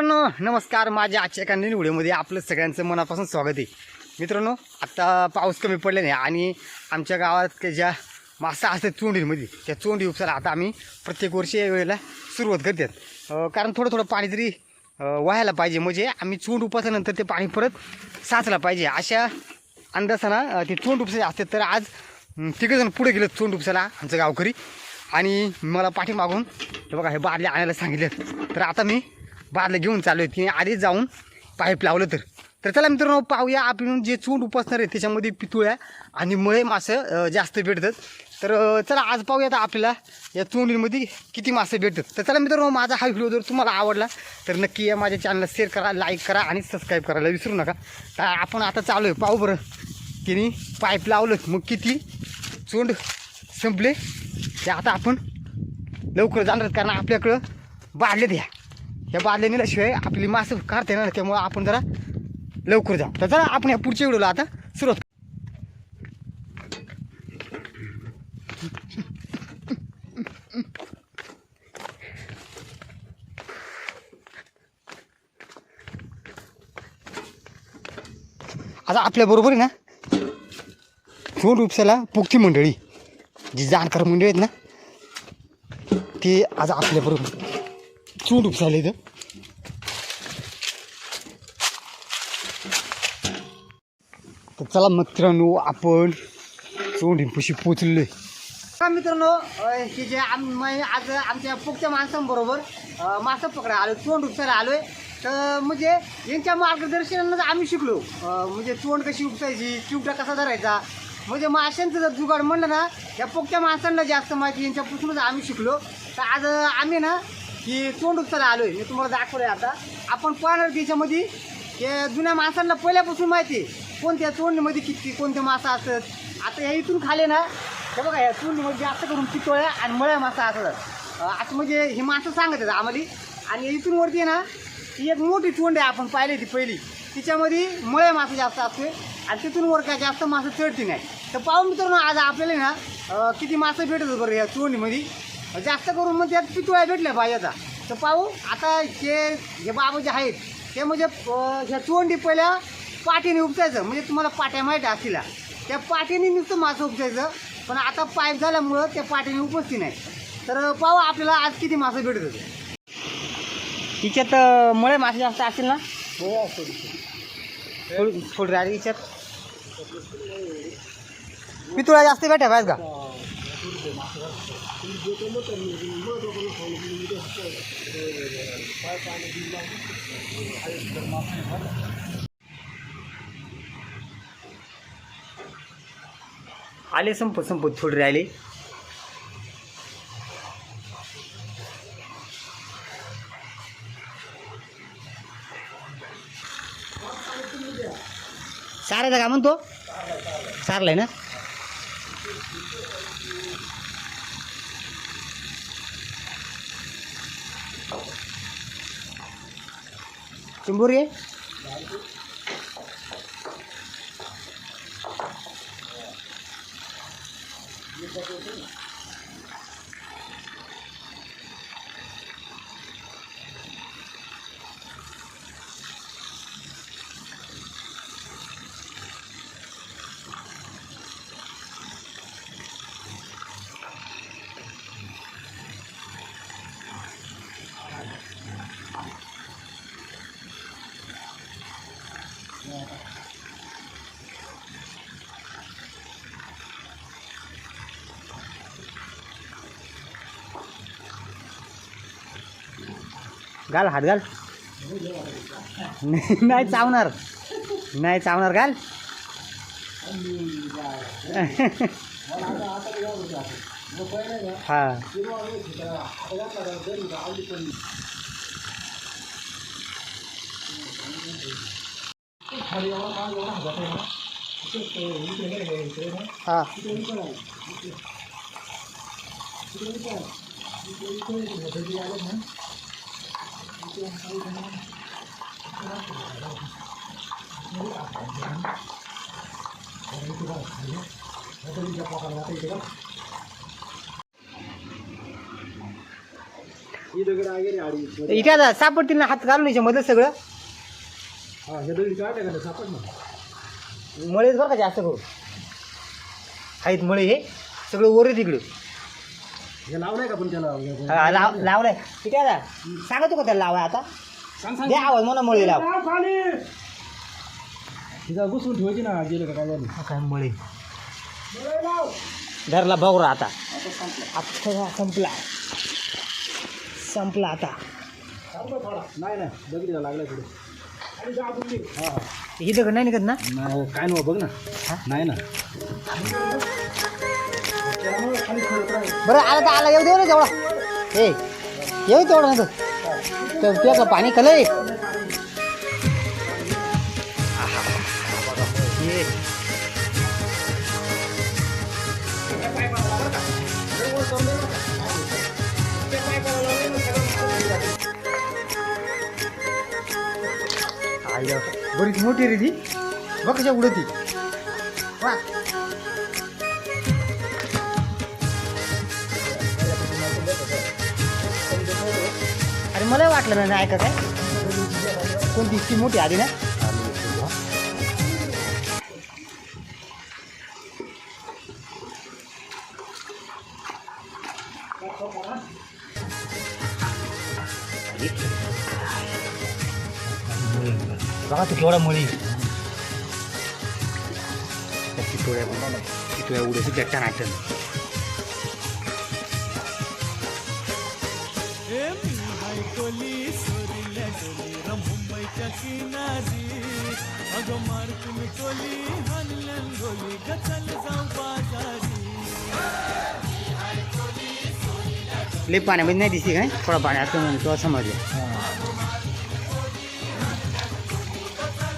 मित्रांनो नमस्कार. माझ्या आजच्या एका नवीन व्हिडिओमध्ये आपलं सगळ्यांचं मनापासून स्वागत आहे. मित्रांनो आता पाऊस कमी पडले नाही आणि आमच्या गावात ज्या मासा असतात चोंडीमध्ये त्या चोंडी उपसाला आता आम्ही प्रत्येक वर्षी या वेळेला सुरुवात करतात. कारण थोडं थोडं पाणी तरी व्हायला पाहिजे, म्हणजे आम्ही चोंड उपसल्यानंतर ते पाणी परत साचला पाहिजे अशा अंदाजानं ते चोंड उपसायचे असतात. तर आज तिघंजण पुढे गेलं चोंड उपसाला आमचं गावकरी, आणि मला पाठीमागून हे बघा हे बादले आणायला सांगितलं. तर आता मी बादले घेऊन चालू आहे. तिने आधीच जाऊन पाईप लावलं. तर चला मित्रांनो पाहूया आपण जे चोंड उपसणार आहे त्याच्यामध्ये पितुळ्या आणि मळे मासे जास्त भेटतात. तर चला आज पाहूया आता आपल्याला या चोंडीमध्ये किती मासे भेटतात. तर चला मित्रांनो माझा हा व्हिडिओ जर तुम्हाला आवडला तर नक्की या माझ्या चॅनलला शेअर करा, लाईक करा आणि सबस्क्राईब करायला विसरू नका. तर आपण आता चालू आहे पाहू बरं. तिने पाईप लावलं मग किती चोंड संपले ते आता आपण लवकर जाणार, कारण आपल्याकडं बादले द्या. या बादल्या नेल्याशिवाय आपली मासे काढता येणार, त्यामुळं आपण जरा लवकर जाऊ. तर चला आपण या पुढच्या व्हिडिओला आता सुरुवात. आता आपल्याबरोबर आहे ना चोंड उपसायला पोक्ती मंडळी जी जाणकार मंडळी आहेत ना ते आज आपल्याबरोबर चोंड उपसायला इथं. तर चला मित्रांनो आपण चोंडीपाशी पोचलेलो आहे. मित्रांनो हे जे आज आमच्या पोक्त्या माणसांबरोबर मासा पकडा आलो, चोंड उपसायला आलो आहे. तर म्हणजे यांच्या मार्गदर्शनानं आम्ही शिकलो, म्हणजे चोंड कशी उपसायची, चिवटा कसा धरायचा, म्हणजे माशांचं जर जुगाड म्हणलं ना या पोक्त्या माणसांना जास्त माहिती यांच्यापासूनच आम्ही शिकलो. तर आज आम्ही ना की चोंड उपसायला आलो आहे. मी तुम्हाला दाखवलं आहे. आता आपण पाहणार त्याच्यामध्ये हे जुन्या माणसांना पहिल्यापासून माहिती आहे कोणत्या चोंडीमध्ये किती कोणते मासा असतात. आता या इथून खाले ना हे बघा या चोंडीमध्ये जास्त करून पितोळ्या आणि मळ्या मासा असतात. असं म्हणजे हे मासं सांगत आहेत आम्हाला. आणि इथून वरती आहे ना ती एक मोठी चोंड आहे आपण पाहिली ती पहिली, तिच्यामध्ये मळे मासे जास्त असते आणि तिथून वर काय जास्त मासे चढती नाही. तर पाहू मित्रांनो आज आपल्याला ना किती मासे भेटत बरं या चोंडीमध्ये. जास्त करून मग त्यात पितोळ्या भेटल्या पाहिजे. आता तर पाहू आता हे बाबा जे आहेत ते म्हणजे ह्या चोंडी पहिल्या पाठीने उपसायचं, म्हणजे तुम्हाला पाट्या माहीत असतील त्या पाठीने नुसतं मासं उपसायचं, पण आता पाईप झाल्यामुळं त्या पाठीने उपसती नाही. तर पाहू आपल्याला आज किती मासे भेटत होते. हिच्यात मळे मासे जास्त असतील ना, थोडी राहिली हिच्यात पितुळ्या जास्त भेटा पाहिजे का. आले संपत थोडी राहिली. सारायचा का म्हणतो, सारलाय ना. चिंबोरी आहे घाल, हात घाल. नाही चावणार, नाही चावणार, घाल. हा हा इथे आता सापडतील ना, हात घालून याच्या मध्ये सगळं मळेच बरं का जास्त करून आहेत मळे, हे सगळं वर आहे तिकडं लावलाय का पण त्याला लावलाय. किती आता सांगतो का त्याला लावाय आता द्या आवाज मला मळे लाव. तिचा घुसून ठेवायची ना, गेलं का काय झालं काय मळे धरला बघरा आता संपला संपला आता. नाही ना दगडीला लागलाय पुढे. ही दगड नाही निघत ना? काय नव्ह बघ ना. नाही ना बरं आला तर आला, येऊ देऊ ना तेवढा. हे येऊ तेवढं ना तर तुझ्या का पाणी कलय. बरीच मोठी रे ती, बघ कशा उडती. वा अरे मला वाटलं ना ऐका काय कोणती इतकी मोठी आधी ना. बघा तू केवढा मळी चितोळ्या उड्याची गट्टा नाटन. लय पाण्यामध्ये नाही दिसली काय, थोडा पाणी असं म्हणून तो समजलं.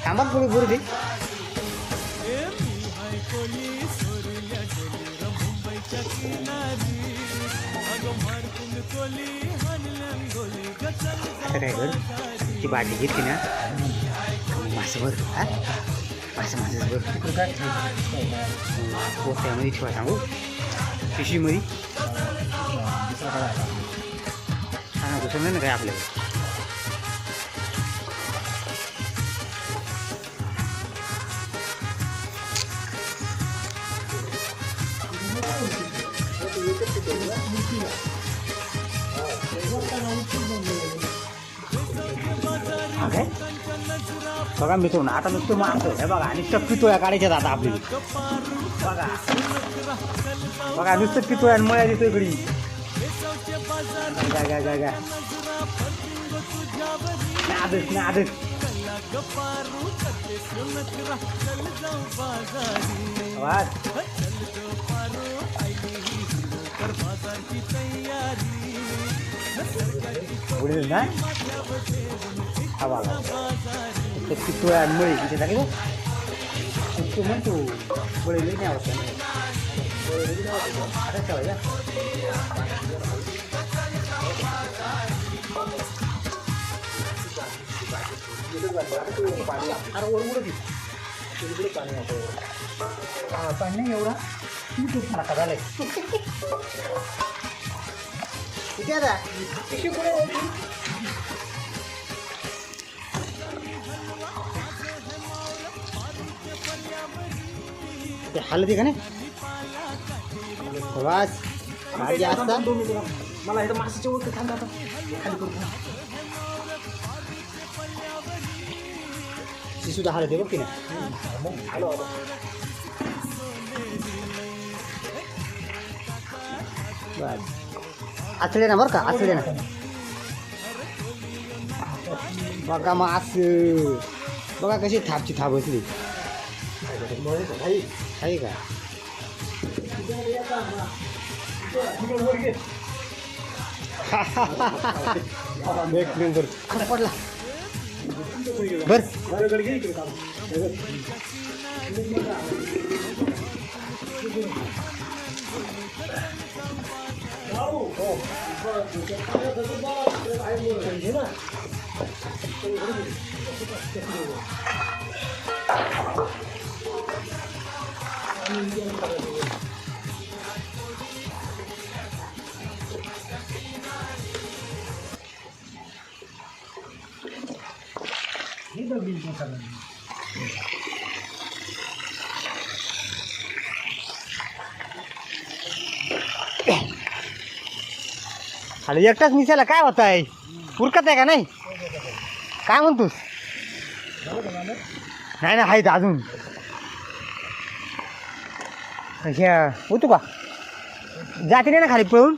थांबा पुढे बरं ते आता काय कर, ती बाटली घेतली ना मासे भर, हा मासे भर काय पोत्यामध्ये ठेवा सांगू, पिशवीमध्ये सांगा दुसरं नाही ना काय आपल्याला. बघा मित्रांनो, आता नुसतं मारतो हे बघा, नुसतं पितोळ्या काढायच्यात आता आपली. बघा बघा नुसतं पितोळ्या मळ्या देतो इकडे. नादच पुढे ना हवा पितोळ्या मळी तिथे टाकायचं. तू म्हणतो बळे नाही आवडत पाणी नाही एवढा नका झालंय. कुठे आता ते हलती का नाही बस भाजी असता. मला इथं माशाच्या ओळख थांबा खाली करून ती सुद्धा हलते बघ की नाही. बस आचले ना बरं का, आचले ना. बघा मास बघा कशी थापची थाप बसली आहे का. एक नंबर पडला बर. अरे एकटाच मिसायला काय होत आहे उरकत आहे का नाही काय म्हणतोस नाही ना आहेत अजून होतो का जाते नाही ना खाली पळून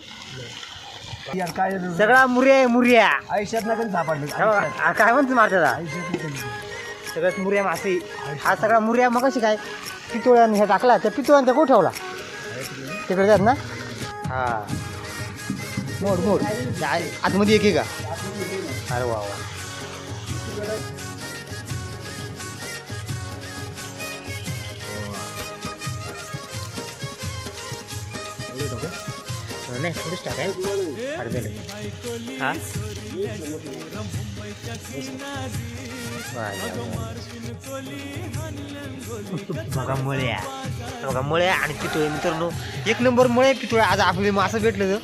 काय सगळा मुर्या आयुष्यात ना कधी सापडलं काय म्हणतो मारता सगळ्यात मुर्या मासे हा सगळा मुर्या मग कशी काय पितोळ्याने हे टाकला त्या पितोळ्याने त्या ठेवला तिकडे जात ना हा मोड मोड आतमध्ये एक आहे का अरे वा वा नाही थोडीच टाकाय अर्धे हा बघा मुळे आणि पितोळे मित्रांनो एक नंबर मुळे पितोळे आज आपले मासं भेटलं तर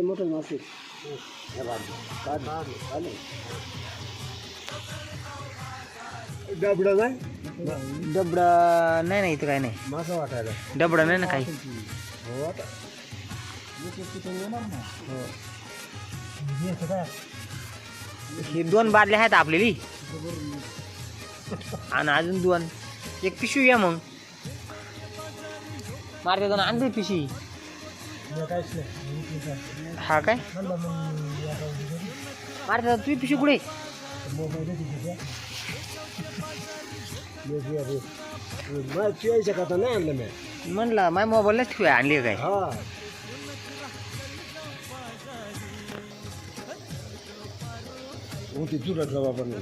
मोठं मासे डबडा नाही डबडा नाही इथं काय नाही मासा वाटायला डबडा नाही ना काही हो आता ही 2 बादल्या आहेत आपल्याली आणि अजून 2 एक पिशवी या मग मारते 2 आणते पिशवी हा काय मारते तुझी पिशवी कुठे शकत नाही आणलं मी म्हणलं माझ्या मोबाईलच ठेवू आणली काय हा होती चुरट रवा पण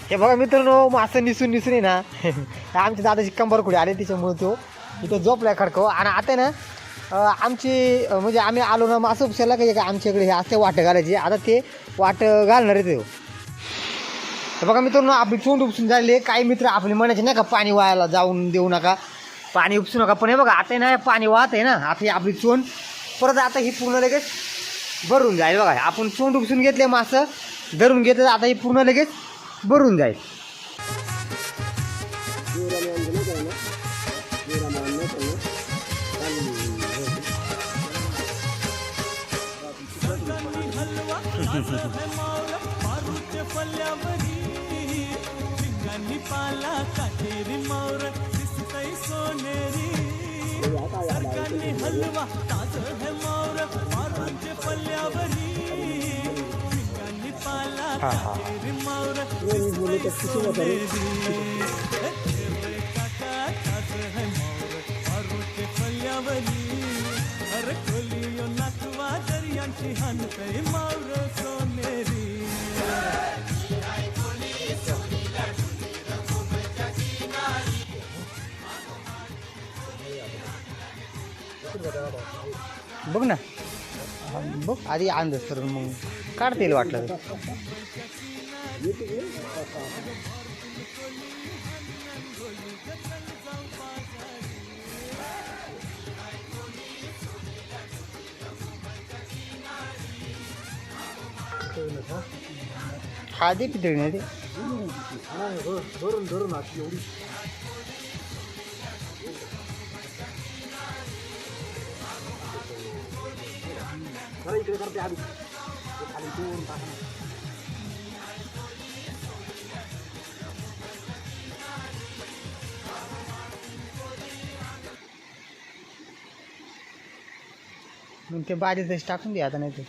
हे बघा मित्रांनो मासं निसून आहे ना आमच्या दादाची कंबर कुठे आले त्याच्यामुळे तो इथं झोपलाय खडको आणि आता ना आमची म्हणजे आम्ही आलो ना मासं उपसायला काही का आमच्याकडे हे असते वाटं घालायचे आता ते वाटं घालणार आहे ते बघा मित्रांनो आपली चोंड उपसून झाली काही मित्र आपले म्हणायचे नाही का पाणी वायाला जाऊन देऊ नका पाणी उपसू नका पण हे बघा आता नाही पाणी वाहत आहे ना आता ही आपली चोंड परत आता ही पूर्ण लगेच भरून जाईल बघा आपण चोंड उपसून घेतले मासं धरून घेतलं आता ही पूर्ण लगेच भरून जाईल हा हा बघ ना बघ आधी अंदाज तर मग काढता येईल वाटलं तर हा दे पितळी नाही ते धरून धरून अशी एवढी इकडे करते खाली खाली दोन मग ते बाजूच टाकून दे आता नाही ते